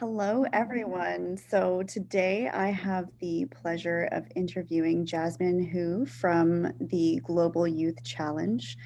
Hello, everyone. So today I have the pleasure of interviewing Jasmine Hu from the Global Youth Challenge.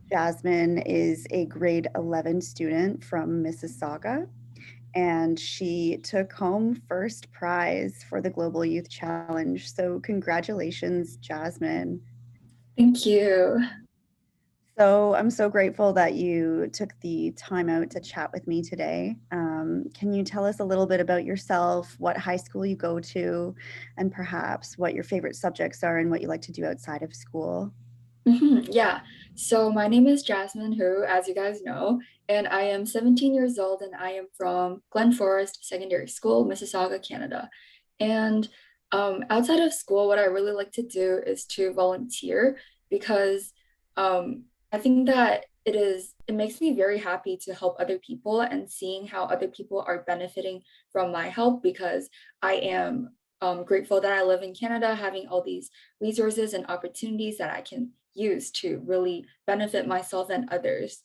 Jasmine is a grade 11 student from Mississauga, and she took home first prize for the Global Youth Challenge. So congratulations, Jasmine. Thank you. So I'm so grateful that you took the time out to chat with me today. Can you tell us a little bit about yourself, what high school you go to, and perhaps what your favorite subjects are and what you like to do outside of school? Yeah. So my name is Jasmine, who, as you guys know, and I am 17 years old and I am from Glen Forest Secondary School, Mississauga, Canada. And outside of school, what I really like to do is to volunteer because I think that it makes me very happy to help other people and seeing how other people are benefiting from my help because I am grateful that I live in Canada, having all these resources and opportunities that I can use to really benefit myself and others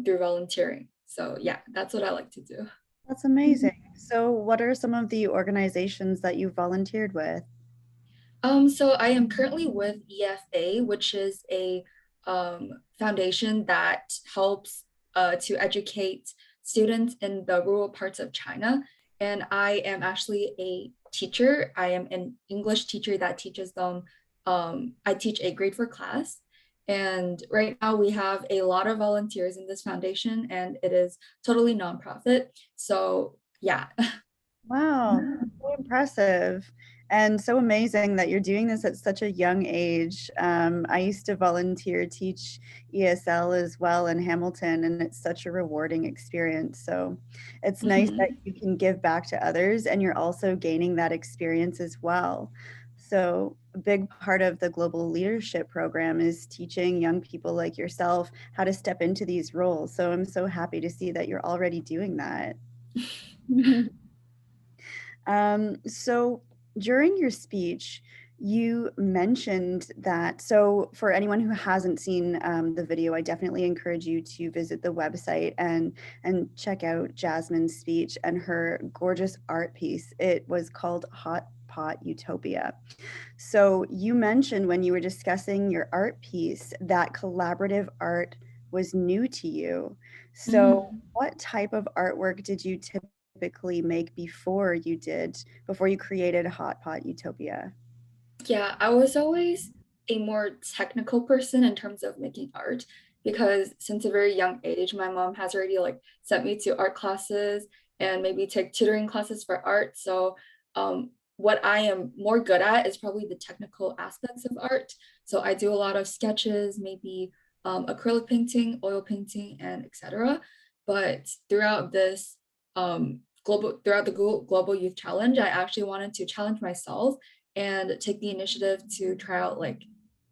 through volunteering. So yeah, that's what I like to do. That's amazing. So, what are some of the organizations that you volunteered with? So I am currently with EFA, which is a foundation that helps to educate students in the rural parts of China. And I am actually a teacher. I am an English teacher that teaches them. I teach a grade 4 class. And right now we have a lot of volunteers in this foundation, and it is totally nonprofit. So yeah. Wow, so impressive and so amazing that you're doing this at such a young age. I used to volunteer teach ESL as well in Hamilton, and it's such a rewarding experience. So it's nice that Mhm. you can give back to others and you're also gaining that experience as well. So a big part of the global leadership program is teaching young people like yourself how to step into these roles. So I'm so happy to see that you're already doing that. So during your speech, you mentioned that. So, for anyone who hasn't seen the video, I definitely encourage you to visit the website and check out Jasmine's speech and her gorgeous art piece. It was called Hot Pot Utopia. So, you mentioned when you were discussing your art piece that collaborative art was new to you. So, Mhm. what type of artwork did you typically make before you created Hot Pot Utopia? Yeah, I was always a more technical person in terms of making art because since a very young age, my mom has already like sent me to art classes and maybe take tutoring classes for art. So, what I am more good at is probably the technical aspects of art. So I do a lot of sketches, maybe acrylic painting, oil painting, and etc. But throughout the Global Youth Challenge, I actually wanted to challenge myself and take the initiative to try out like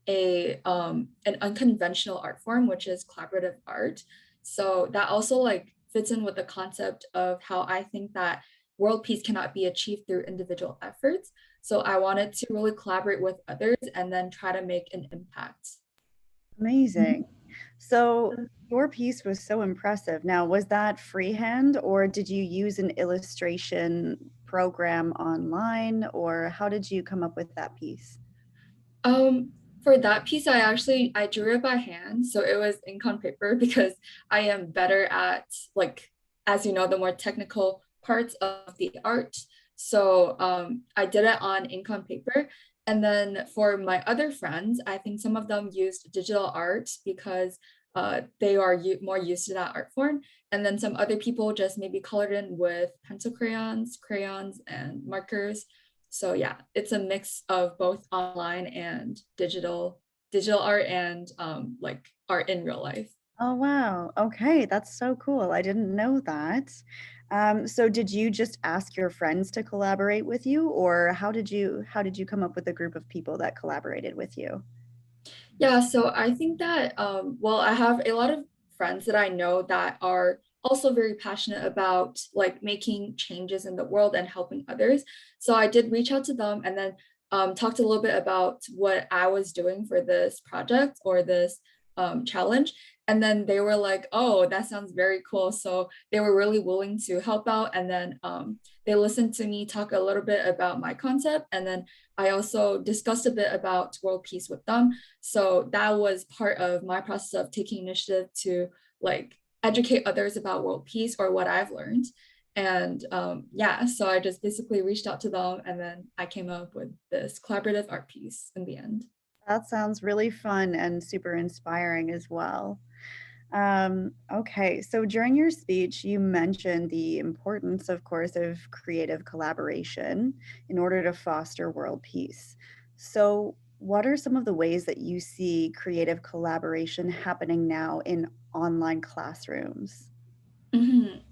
a an unconventional art form, which is collaborative art. So that also like fits in with the concept of how I think that world peace cannot be achieved through individual efforts. So I wanted to really collaborate with others and then try to make an impact. Amazing. So your piece was so impressive. Now, was that freehand or did you use an illustration program online, or how did you come up with that piece? For that piece, I drew it by hand, so it was ink on paper because I am better at like, as you know, the more technical parts of the art. So I did it on ink on paper. And then for my other friends, I think some of them used digital art because they are more used to that art form. And then some other people just maybe colored in with pencil crayons, and markers. So yeah, it's a mix of both online and digital art and like art in real life. Oh, wow. Okay, that's so cool. I didn't know that. So did you just ask your friends to collaborate with you, or how did you come up with a group of people that collaborated with you? Yeah, so I think that well, I have a lot of friends that I know that are also very passionate about like making changes in the world and helping others. So I did reach out to them and then talked a little bit about what I was doing for this project or this challenge. And then they were like, oh, that sounds very cool. So they were really willing to help out. And then they listened to me talk a little bit about my concept. And then I also discussed a bit about world peace with them. So that was part of my process of taking initiative to like educate others about world peace or what I've learned. And yeah, so I just basically reached out to them and then I came up with this collaborative art piece in the end. That sounds really fun and super inspiring as well. Okay, so during your speech, you mentioned the importance, of course, of creative collaboration in order to foster world peace. So, what are some of the ways that you see creative collaboration happening now in online classrooms? Mhm.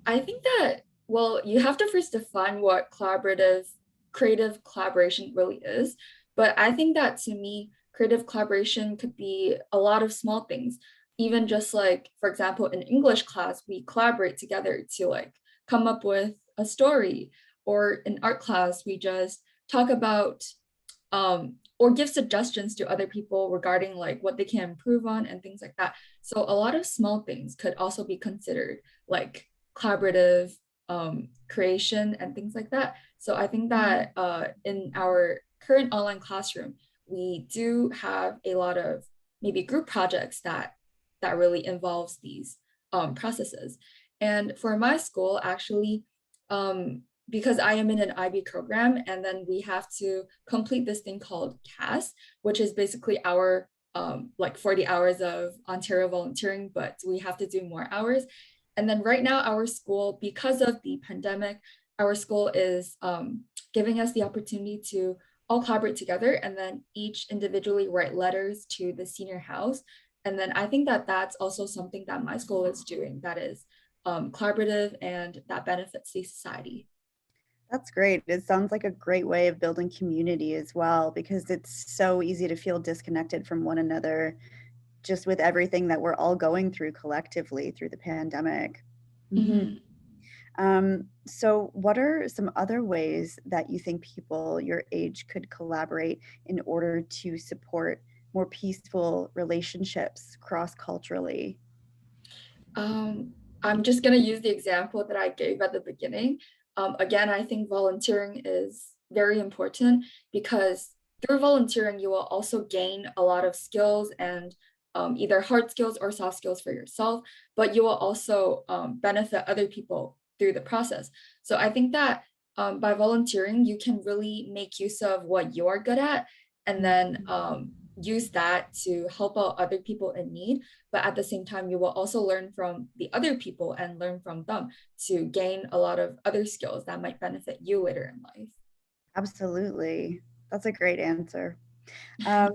I think that, well, you have to first define what creative collaboration really is. But I think that to me, creative collaboration could be a lot of small things. Even just like, for example, in English class, we collaborate together to like come up with a story. Or in art class, we just talk about or give suggestions to other people regarding like what they can improve on and things like that. So a lot of small things could also be considered like collaborative creation and things like that. So I think that in our current online classroom, we do have a lot of maybe group projects that really involves these processes. And for my school, actually, um, because I am in an IB program, and then we have to complete this thing called CAS, which is basically our like 40 hours of Ontario volunteering, but we have to do more hours. And then right now, our school, because of the pandemic, our school is giving us the opportunity to all collaborate together and then each individually write letters to the senior house. And then I think that that's also something that my school is doing that is collaborative and that benefits the society. That's great. It sounds like a great way of building community as well, because it's so easy to feel disconnected from one another just with everything that we're all going through collectively through the pandemic. Mhm. Mhm. So, what are some other ways that you think people your age could collaborate in order to support more peaceful relationships cross culturally? Um, I'm just going to use the example that I gave at the beginning. Again, I think volunteering is very important because through volunteering, you will also gain a lot of skills and either hard skills or soft skills for yourself, but you will also benefit other people through the process. So I think that by volunteering, you can really make use of what you're good at and then use that to help out other people in need, but at the same time you will also learn from the other people and learn from them to gain a lot of other skills that might benefit you later in life. Absolutely. That's a great answer. Um,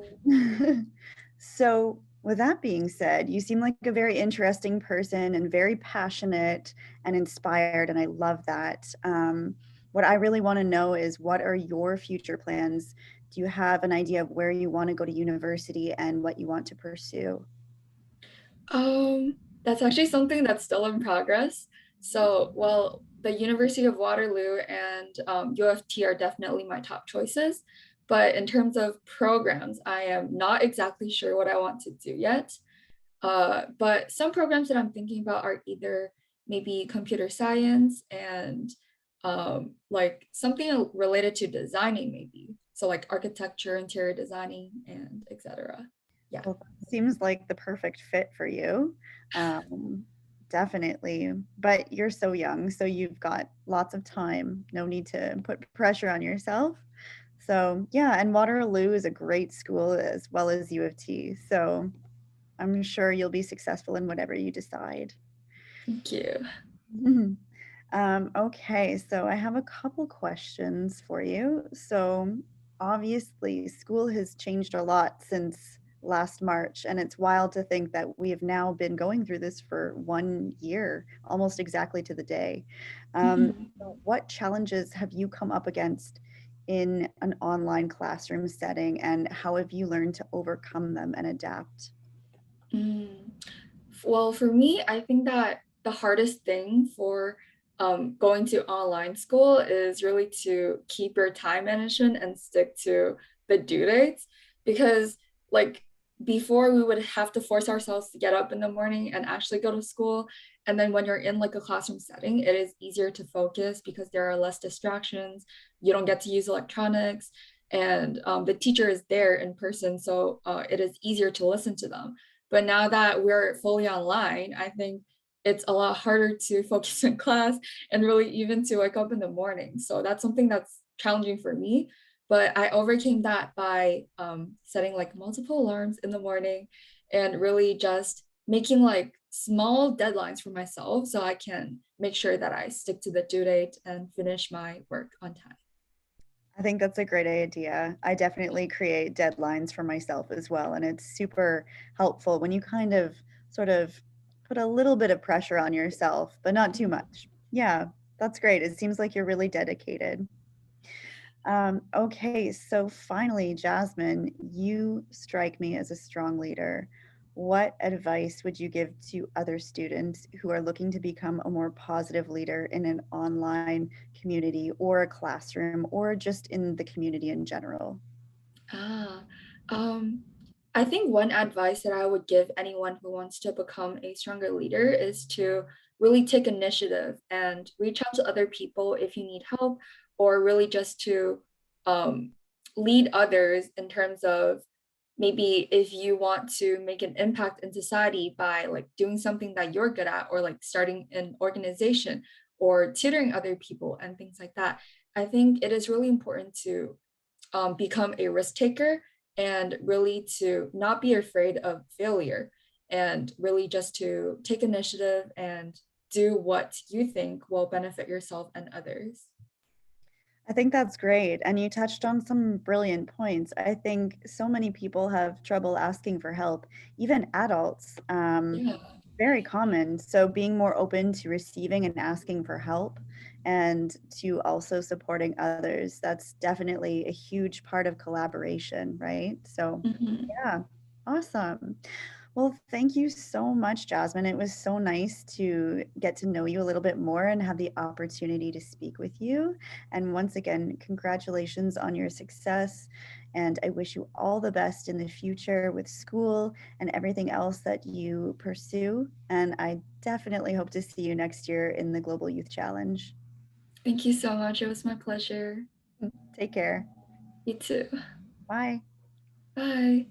so, with that being said, you seem like a very interesting person and very passionate and inspired, and I love that. What I really want to know is what are your future plans? Do you have an idea of where you want to go to university and what you want to pursue? That's actually something that's still in progress. So, well, the University of Waterloo and U of T are definitely my top choices. But in terms of programs, I am not exactly sure what I want to do yet. But some programs that I'm thinking about are either maybe computer science and like something related to designing, maybe. So like architecture, interior designing, and etc. Yeah. Well, that seems like the perfect fit for you. Um, Definitely. But you're so young, so you've got lots of time. No need to put pressure on yourself. So, yeah, and Waterloo is a great school as well as U of T. So, I'm sure you'll be successful in whatever you decide. Thank you. Mhm. Okay, so I have a couple questions for you. So, obviously, school has changed a lot since last March, and it's wild to think that we have now been going through this for 1 year, almost exactly to the day. Mhm. So what challenges have you come up against in an online classroom setting, and how have you learned to overcome them and adapt? Mm. Well, for me, I think that the hardest thing for going to online school is really to keep your time management and stick to the due dates because, like, before we would have to force ourselves to get up in the morning and actually go to school. And then when you're in like a classroom setting, it is easier to focus because there are less distractions. You don't get to use electronics, and the teacher is there in person. So it is easier to listen to them. But now that we're fully online, I think it's a lot harder to focus in class and really even to wake up in the morning. So that's something that's challenging for me, but I overcame that by setting like multiple alarms in the morning and really just making like small deadlines for myself so I can make sure that I stick to the due date and finish my work on time. I think that's a great idea. I definitely create deadlines for myself as well, and it's super helpful when you kind of sort of put a little bit of pressure on yourself, but not too much. Yeah, that's great. It seems like you're really dedicated. Okay, so finally, Jasmine, you strike me as a strong leader. What advice would you give to other students who are looking to become a more positive leader in an online community or a classroom or just in the community in general? Ah, um, I think one advice that I would give anyone who wants to become a stronger leader is to really take initiative and reach out to other people if you need help, or really just to um, lead others in terms of maybe if you want to make an impact in society by like doing something that you're good at, or like starting an organization or tutoring other people and things like that. I think it is really important to become a risk taker and really to not be afraid of failure and really just to take initiative and do what you think will benefit yourself and others. I think that's great. And you touched on some brilliant points. I think so many people have trouble asking for help, even adults. Yeah. Very common. So being more open to receiving and asking for help and to also supporting others, that's definitely a huge part of collaboration, right? So, Mhm. yeah, awesome. Well, thank you so much, Jasmine. It was so nice to get to know you a little bit more and have the opportunity to speak with you. And once again, congratulations on your success. And I wish you all the best in the future with school and everything else that you pursue. And I definitely hope to see you next year in the Global Youth Challenge. Thank you so much. It was my pleasure. Take care. You too. Bye. Bye.